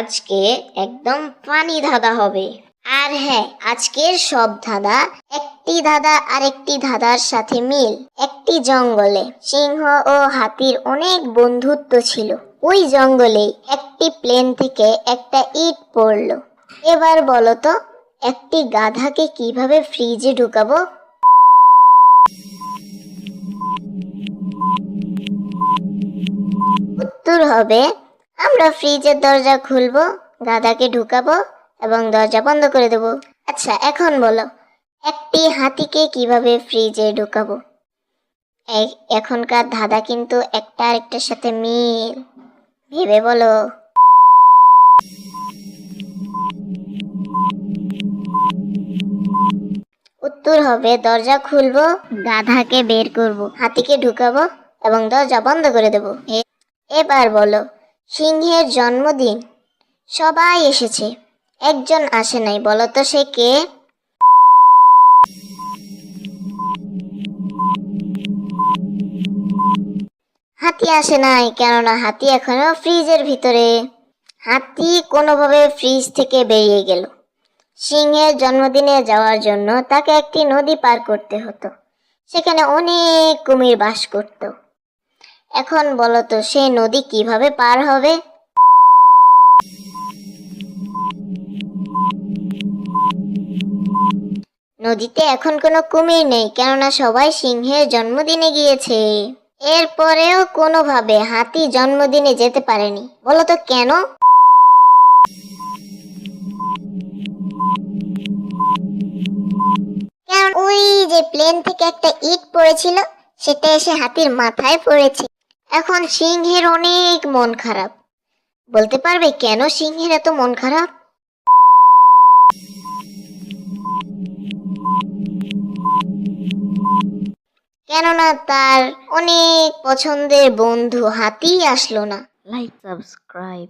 আজকে একদম পানি ধাঁধা হবে। আর হ্যাঁ, আজকের সব ধাঁধা একটি ধাঁধা আরেকটি ধাঁধার সাথে মিল। একটি জঙ্গলে সিংহ ও হাতির অনেক বন্ধুত্ব ছিল। ওই জঙ্গলে একটি প্লেন থেকে একটা ইট পড়লো। এবার বলো তো, একটি গাধাকে কিভাবে ফ্রিজে ঢুকাবো? উত্তর হবে, আমরা ফ্রিজের দরজা খুলবো, গাধাকে ঢুকাবো এবং দরজা বন্ধ করে দেবো। আচ্ছা, এখন বলো, একটি হাতিকে কিভাবে ফ্রিজে ঢুকাবো? এখনকার ধাঁধা কিন্তু একটা আরেকটার সাথে মিল, ভেবে বলো। উত্তর হবে, দরজা খুলবো, গাধাকে বের করব, হাতিকে ঢুকাবো এবং দরজা বন্ধ করে দেবো। এবার বলো, সিংহের জন্মদিন, সবাই এসেছে, একজন আসে নাই, বলো তো সে কে? হাতি আসে নাই, কেননা হাতি এখনো ফ্রিজের ভিতরে। হাতি কোনোভাবে ফ্রিজ থেকে বেরিয়ে গেল। সিংহের জন্মদিনে যাওয়ার জন্য তাকে একটি নদী পার করতে হতো। সেখানে অনেক কুমির বাস করত। এখন বলো তো, সেই নদী কিভাবে পার হবে? নদীতে এখন কোনো কুমির নেই, কেননা সবাই সিংহের জন্মদিনে গিয়েছে। এরপরেও কোনোভাবে হাতি জন্মদিনে যেতে পারেনি, বলো তো কেন? কারণ ওই যে প্লেন থেকে একটা ইট পড়েছিল, সেটা এসে হাতির মাথায় পড়েছে। এখন সিংহের অনেক মন খারাপ। বলতে পারবে কেন সিংহের এত মন খারাপ? কেননা তার অনেক পছন্দের বন্ধু হাতি আসলো না। Like, subscribe.